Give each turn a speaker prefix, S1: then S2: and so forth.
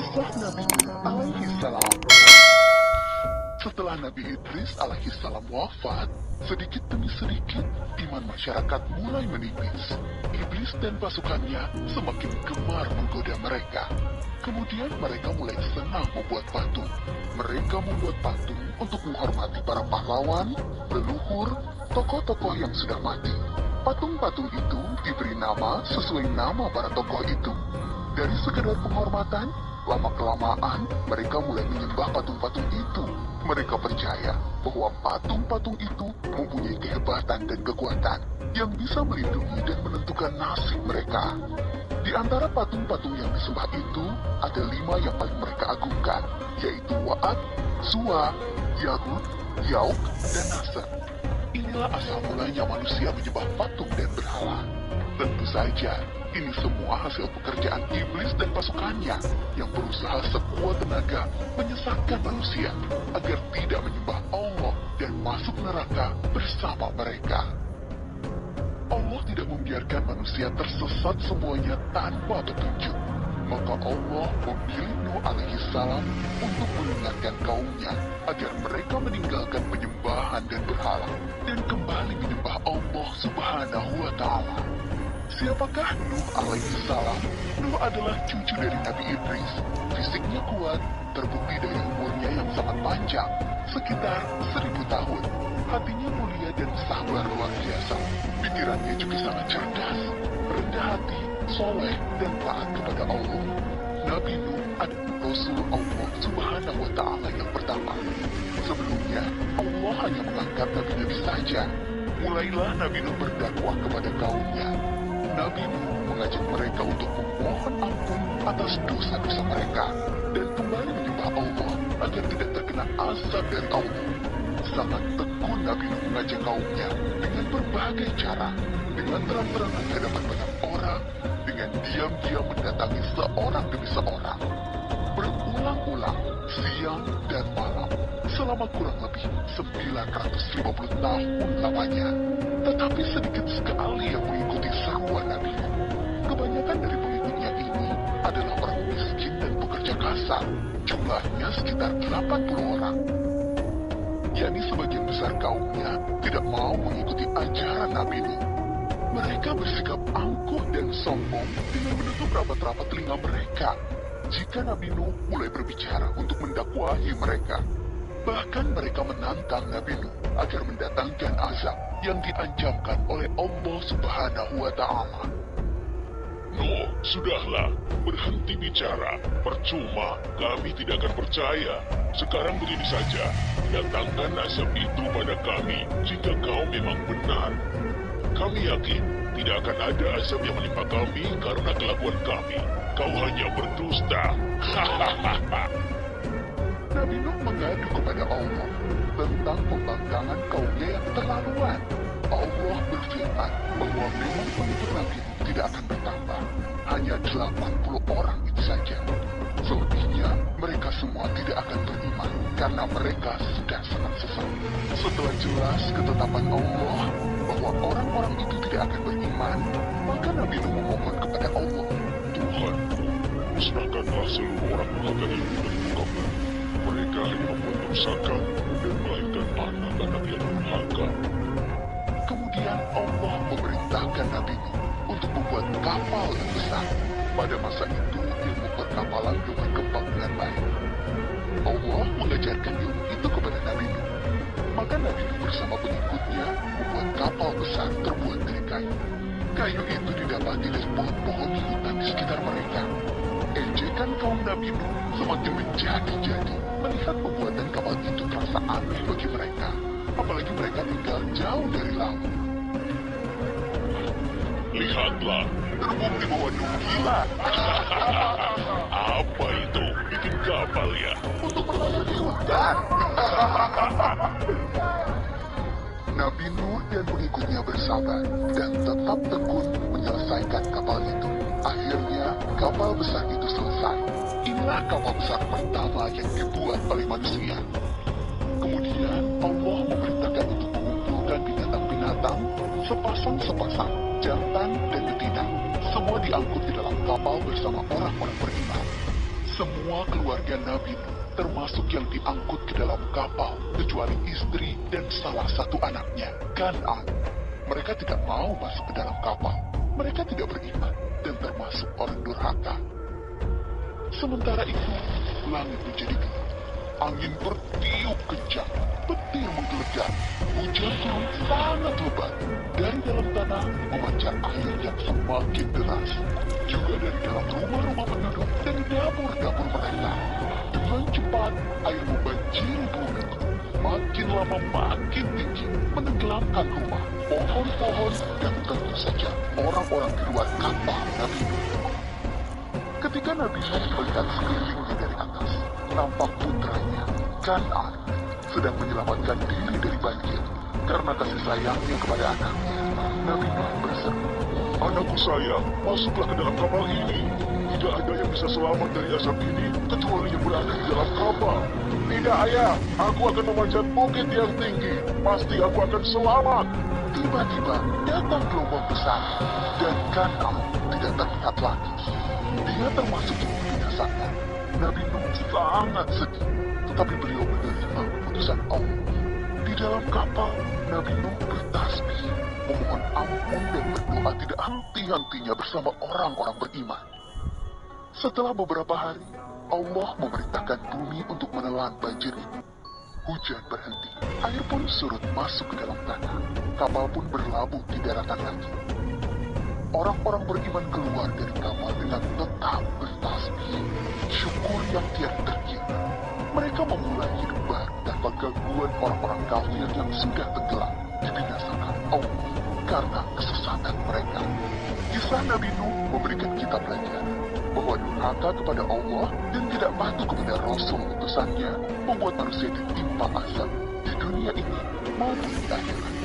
S1: Kisah Nabi Nuh alaihi salam. Setelah Nabi Idris alaihi salam wafat, sedikit demi sedikit iman masyarakat mulai menipis. Iblis dan pasukannya semakin gemar menggoda mereka. Kemudian mereka mulai senang membuat patung. Mereka membuat patung untuk menghormati para pahlawan, leluhur, tokoh-tokoh yang sudah mati. Patung-patung itu diberi nama sesuai nama para tokoh itu. Dari sekedar penghormatan, lama-kelamaan mereka mulai menyembah patung-patung itu. Mereka percaya bahwa patung-patung itu mempunyai kehebatan dan kekuatan yang bisa melindungi dan menentukan nasib mereka. Di antara patung-patung yang disembah itu, ada 5 yang paling mereka agungkan, yaitu Wa'ad, Suwa, Yarud, Yauk, dan Nasr. Inilah asal mulanya manusia menyembah patung dan berhala. Tentu saja, ini semua hasil pekerjaan iblis dan pasukannya yang berusaha sekuat tenaga menyesatkan manusia agar tidak menyembah Allah dan masuk neraka bersama mereka. Allah tidak membiarkan manusia tersesat semuanya tanpa petunjuk. Maka Allah memilih Nuh alaihi salam untuk mengingatkan kaumnya agar mereka meninggalkan penyembahan dan berhala dan kembali menyembah Allah subhanahu wa ta'ala. Siapakah Nuh alaihi salam? Nuh adalah cucu dari Nabi Idris. Fisiknya kuat, terbukti dari umurnya yang sangat panjang, sekitar 1000 tahun. Hatinya mulia dan sabar luar biasa. Pikirannya juga sangat cerdas, rendah hati, soleh, dan taat kepada Allah. Nabi Nuh adalah Rasul Allah subhanahu wa ta'ala yang pertama. Sebelumnya, Allah hanya mengangkat nabi-nabi saja. Mulailah Nabi Nuh berdakwah kepada kaumnya. Nabi Nuh mengajak mereka untuk memohon ampun atas dosa-dosa mereka dan kembali menyembah Allah agar tidak terkena azab dari Allah. Sangat tekun Nabi Nuh mengajak kaumnya dengan berbagai cara, dengan terang-terangan di hadapan banyak orang, dengan diam-diam mendatangi seorang demi seorang, berulang-ulang, siang dan malam, selama kurang lebih 950 tahun lamanya. Tetapi sedikit sekali yang mengikuti seruan Nabi Nuh. Kebanyakan dari pengikutnya ini adalah orang miskin dan pekerja kasar. Jumlahnya sekitar 80 orang. Yakni sebagian besar kaumnya tidak mau mengikuti ajaran Nabi Nuh. Mereka bersikap angkuh dan sombong dengan menutup rapat-rapat telinga mereka jika Nabi Nuh mulai berbicara untuk mendakwahi mereka. Bahkan mereka menantang Nabi Nuh agar mendatangkan azab yang diancamkan oleh Allah subhanahu wa ta'ala.
S2: Nuh, sudahlah, berhenti bicara. Percuma, kami tidak akan percaya. Sekarang begini saja, datangkan azab itu pada kami jika kau memang benar. Kami yakin tidak akan ada azab yang menimpa kami karena kelakuan kami. Kau hanya berdusta. Hahaha.
S1: Nabi Nuh mengadu kepada Allah tentang pembangkangan kaumnya yang keterlaluan. Allah berfirman bahwa memang pengikut Nabi Nuh tidak akan bertambah. Hanya 80 orang itu saja. Selebihnya, mereka semua tidak akan beriman karena mereka sudah sangat sesat. Setelah jelas ketetapan Allah bahwa orang-orang itu tidak akan beriman, maka Nabi Nuh memohon kepada Allah,
S2: Tuhanku, musnahkanlah seluruh orang durhaka ini dari muka-Mu. Mereka hanya membuat kerusakan dan melahirkan anak-anak yang durhaka.
S1: Kemudian Allah memerintahkan Nabi Nuh untuk membuat kapal yang besar. Pada masa itu, ilmu perkapalan belum berkembang dengan baik. Allah mengajarkan ilmu itu kepada Nabi Nuh. Maka Nabi Nuh bersama pengikutnya membuat kapal besar terbuat dari kayu. Kayu itu didapati dari pohon-pohon di hutan di sekitar mereka. Ejekan kaum Nabi Nuh semakin menjadi-jadi melihat pembuatan kapal itu terasa aneh bagi mereka. Apalagi mereka tinggal jauh dari laut.
S2: Lihatlah,
S1: Terbukti bahwa Nuh gila
S2: apa itu? Bikin kapal ya?
S1: untuk berlayar di hutan. Nabi Nuh dan pengikutnya bersabar dan tetap tekun menyelesaikan kapal itu. Akhirnya, kapal besar itu selesai. Inilah kapal besar pertama yang dibuat oleh manusia. Kemudian, Allah memerintahkan untuk mengumpulkan binatang-binatang sepasang-sepasang, jantan dan betina. Semua diangkut di dalam kapal bersama orang-orang beriman. Semua keluarga Nabi Nuh, termasuk yang diangkut ke dalam kapal, kecuali istri dan salah satu anaknya, Kan'an. Mereka tidak mau masuk ke dalam kapal. Mereka tidak beriman dan termasuk orang durhaka. Sementara itu, langit menjadi gelap. Angin bertiup kencang, petir menggelegar, hujan turun sangat lebat. Dari dalam tanah memancar air yang semakin deras. Juga dari dalam rumah-rumah penduduk dan dapur-dapur mereka. Dengan cepat, air membanjiri bumi. Makin lama makin tinggi, menenggelamkan rumah, pohon-pohon, dan tentu saja orang-orang di luar kapal Nabi Nuh. Ketika Nabi Nuh melihat sekelilingnya dari atas, nampak putranya, Kan'an, sedang menyelamatkan diri dari banjir. Karena kasih sayangnya kepada anaknya, Nabi Nuh berseru,
S2: Anakku sayang, masuklah ke dalam kapal ini. Tidak ada yang bisa selamat dari asap ini, kecuali yang berada di dalam kapal. Tidak ayah, aku akan memanjat bukit yang tinggi. Pasti aku akan selamat.
S1: Tiba-tiba datang gelombang besar, dan Kan'an tidak terlihat lagi. Dia termasuk yang dibinasakan. Nabi Nuh sangat sedih, tetapi beliau menerima keputusan Allah. Di dalam kapal, Nabi Nuh bertasbih, memohon ampun dan berdoa tidak henti-hentinya bersama orang-orang beriman. Setelah beberapa hari, Allah memerintahkan bumi untuk menelan banjir itu. Hujan berhenti, air pun surut masuk ke dalam tanah. Kapal pun berlabuh di daratan lagi. Orang-orang beriman keluar dari kapal dengan tetap bertasbih, syukur yang tiada terkira. Mereka memulai hidup baru tanpa gangguan orang-orang kafir yang sudah tenggelam dibinasakan Allah karena kesesatan mereka. Kisah Nabi Nuh memberikan kita pelajaran bahwa durhaka kepada Allah dan tidak patuh kepada Rasul utusannya membuat manusia ditimpa azab di dunia ini maupun di akhirat.